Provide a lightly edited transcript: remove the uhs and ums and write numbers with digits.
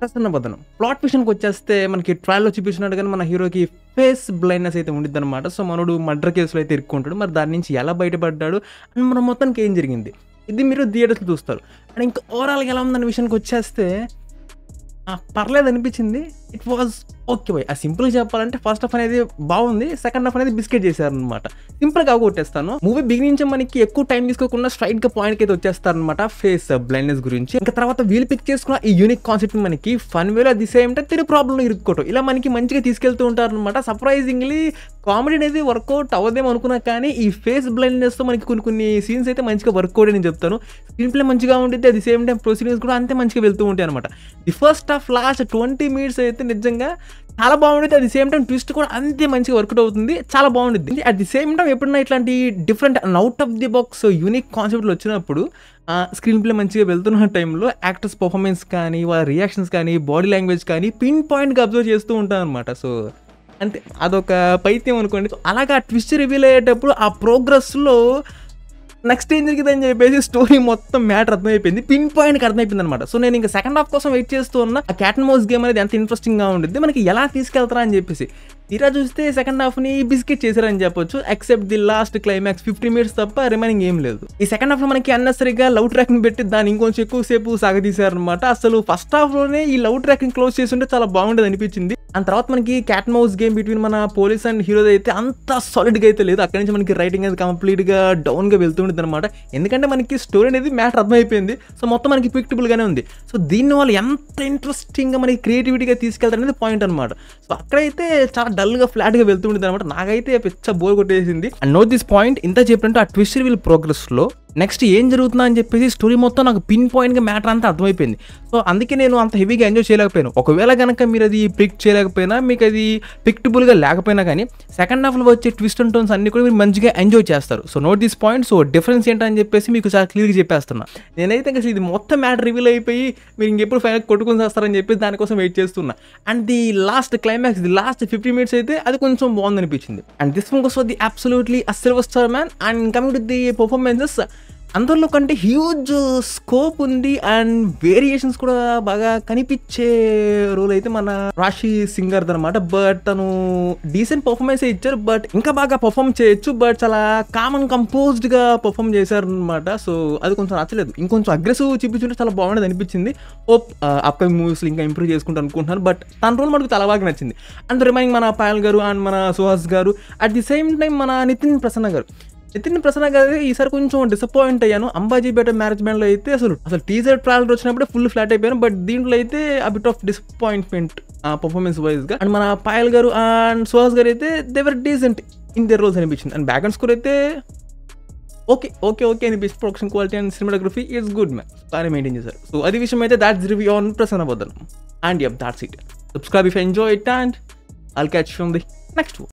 ప్రసన్న వదనం. Plot విషయానికి వచ్చేస్తే మనకి ట్రయల్‌లో చూపించినట్టుగానే మన హీరోకి ఫేస్ బ్లైండ్‌నెస్ అయితే ఉండిద్దనమాట. సో, మనోడు మర్డర్ కేసులో అయితే ఇరుక్కుంటాడు. మరి దాని నుంచి ఎలా బయటపడ్డాడు అండ్ మన మొత్తానికి ఏం జరిగింది? ఇది మీరు థియేటర్స్‌లో చూస్తారు. అండ్ ఇంకా ఓవరాల్‌గా ఎలా ఉందన్న విషయానికి వచ్చేస్తే పర్లేదు అనిపించింది. It was okay by. సింపుల్‌గా చెప్పాలంటే ఫస్ట్ హాఫ్ అనేది బాగుంది. సెకండ్ హాఫ్ అనేది బిస్కెట్ చేశారనమాట. సింపుల్‌గా అవగొట్టేస్తాను. మూవీ బిగినింగ్ నుంచి మనకి ఎక్కువ టైం తీసుకోకుండా స్ట్రైట్‌గా పాయింట్‌కి అయితే వచ్చేస్తారనమాట ఫేస్ బ్లైండ్‌నెస్ గురించి. ఇంకా తర్వాత వీళ్ళు పిక్ చేసుకున్న ఈ యూనిక్ కాన్సెప్ట్ మనకి ఫన్ వేలో అట్ ది సేమ్ టైం తిరిగి ప్రాబ్లంలో ఇరుక్కోవటం ఇలా మనకి మంచిగా తీసుకెళ్తూ ఉంటారనమాట. సర్ప్రైజింగ్లీ కామెడీ అనేది వర్కౌట్ అవ్వదేమో అనుకున్నా కానీ ఈ ఫేస్ బ్లైండ్‌నెస్‌తో మనకి కొన్ని సీన్స్ అయితే మంచిగా వర్కౌట్ అని చెప్తాను. స్క్రీన్ ప్లే మంచిగా ఉండిద్ది. At the same time proceedings కూడా అంతే మంచిగా వెళ్తూ ఉంటాయి అనమాట. The first half last 20 minutes అయితే నిజంగా చాలా బాగుండిద్ది. At the same time twist కూడా అంతే మంచిగా వర్కౌట్ అవుతుంది. చాలా బాగుండిద్ది. అట్ ది సేమ్ టైం ఎప్పుడైనా ఇట్లాంటి different out of the box unique కాన్సెప్ట్లు వచ్చినప్పుడు స్క్రీన్ ప్లే మంచిగా వెళ్తున్న టైంలో యాక్టర్స్ పర్ఫార్మెన్స్ కానీ వాళ్ళ రియాక్షన్స్ కానీ బాడీ లాంగ్వేజ్ కానీ పిన్ పాయింట్గా అబ్జర్వ్ చేస్తూ ఉంటాను అనమాట. సో అంతే అదొక పైత్యం అనుకోండి. అలాగా ట్విస్ట్ రివీల్ అయ్యేటప్పుడు ఆ ప్రోగ్రెస్లో నెక్స్ట్ ఏం జరిగిందని చెప్పేసి స్టోరీ మొత్తం మ్యాటర్ అర్థమైపోయింది. పిన్ పాయింట్కి అర్థమైపోయింది అనమాట. సో నేను ఇంకా సెకండ్ హాఫ్ కోసం వెయిట్ చేస్తూ ఉన్న ఆ క్యాట్ అండ్ మౌస్ గేమ్ అనేది ఎంత ఇంట్రెస్టింగ్గా ఉండిద్ది, మనకి ఎలా తీసుకెళ్తారా అని చెప్పేసి. తీరా చూస్తే సెకండ్ హాఫ్ని బిస్కెట్ చేశారని చెప్పొచ్చు. Except the last climax 50 minutes తప్ప రిమైనింగ్ ఏం లేదు. ఈ సెకండ్ హాఫ్లో మనకి అన్నెసరీగా లవ్ ట్రాక్ని పెట్టి దాన్ని ఇంకొంచెం ఎక్కువసేపు సాగదీశారనమాట. అసలు ఫస్ట్ హాఫ్లోనే ఈ లవ్ ట్రాక్ని క్లోజ్ చేస్తుంటే చాలా బాగుండేది అనిపించింది. అండ్ తర్వాత మనకి క్యాట్ మౌస్ గేమ్ బిట్వీన్ మన పోలీస్ అండ్ హీరో అయితే అంత సాలిడ్గా అయితే లేదు. అక్కడి నుంచి మనకి రైటింగ్ అనేది కంప్లీట్గా డౌన్గా వెళ్తుంటుంది అనమాట. ఎందుకంటే మనకి స్టోరీ అనేది మ్యాటర్ అర్థమైపోయింది. సో మొత్తం మనకి ప్రిడిక్టబుల్గానే ఉంది. సో దీన్ని వాళ్ళు ఎంత ఇంట్రెస్టింగ్గా మనకి క్రియేటివిటీగా తీసుకెళ్తారు అనేది పాయింట్ అనమాట. సో అక్కడైతే చాలా డల్గా ఫ్లాట్గా వెళ్తుంటుంది అనమాట. నాకైతే పిచ్చ బోర్ కొట్టేసింది. అండ్ నోట్ దిస్ పాయింట్, ఇంత చెప్పినట్టు ఆ ట్విస్ట్ రివీల్ ప్రోగ్రెస్లో నెక్స్ట్ ఏం జరుగుతుందా అని చెప్పేసి స్టోరీ మొత్తం నాకు పిన్ పాయింట్గా మ్యాటర్ అంతా అర్థమైపోయింది. సో అందుకే నేను అంత హెవీగా ఎంజాయ్ చేయలేకపోయాను. ఒకవేళ కనుక మీరు అది పిక్ చేయలేకపోయినా, మీకు అది పిక్టబుల్గా లేకపోయినా కానీ సెకండ్ హాఫ్లో వచ్చే ట్విస్ట్ అండ్ టోన్స్ అన్ని కూడా మీరు మంచిగా ఎంజాయ్ చేస్తారు. So note this point. So difference ఏంటని చెప్పేసి మీకు చాలా క్లియర్గా చెప్పేస్తున్నా. నేనైతే అసలు ఇది మొత్తం మ్యాటర్ రివీల్ అయిపోయి మీరు ఇంకెప్పుడు ఫైనల్ కొట్టుకుని చేస్తారని చెప్పేసి దానికోసం వెయిట్ చేస్తున్నా. And the last climax, the last 50 minutes అయితే అది కొంచెం బాగుంది అనిపించింది. And this one was the absolutely silver star man. And coming to the performances, అందరిలో కంటే హ్యూజ్ స్కోప్ ఉంది అండ్ వేరియేషన్స్ కూడా బాగా కనిపించే రోల్ అయితే మన రాశి సింగర్ అనమాట. బట్ తను డీసెంట్ పర్ఫార్మెన్స్ ఇచ్చారు. బట్ ఇంకా బాగా పర్ఫామ్ చేయొచ్చు. బట్ చాలా కామన్ కంపోజ్డ్గా పర్ఫామ్ చేశారు అనమాట. సో అది కొంచెం నచ్చలేదు. ఇంకొంచెం అగ్రెసివ్ చూపించుంటే చాలా బాగుండేది అనిపించింది. హోప్ అప్కమింగ్ మూవీస్లో ఇంకా ఇంప్రూవ్ చేసుకుంటాను అనుకుంటున్నాను. బట్ తన రోల్ మనకు చాలా బాగా నచ్చింది. అండ్ రిమైనింగ్ మన పాయల్ గారు అండ్ మన సుహాస్ గారు, అట్ ది సేమ్ టైం మన నితిన్ ప్రసన్న గారు ఈసారి కొంచెం డిసప్పాయింట్ అయ్యాను. అంబాజీ బేట మ్యారేజ్ బ్యాండ్లో అయితే అసలు టీజర్ ట్రైలర్ వచ్చినప్పుడే ఫుల్ ఫ్లాట్ అయిపోయాను. బట్ దీంట్లో అయితే ఆ బిట్ ఆఫ్ డిసప్పాయింట్మెంట్ పర్ఫార్మెన్స్ వైజ్గా. అండ్ మన పాయల్ గారు అండ్ సుహాస్ గారు అయితే దేవర్ డీసెంట్ ఇన్ దేర్ రోల్స్ అనిపించింది. అండ్ బ్యాక్గ్రౌండ్ స్కోర్ అయితే ఓకే అనిపించింది. Production quality and cinematography it's good man, బాగా మెయింటైన్ చేశారు. సో అది విషయం అయితే that's review on Prasanna Vadanam. And yup, that's it. Subscribe if you enjoy it and I'll catch you from the next one.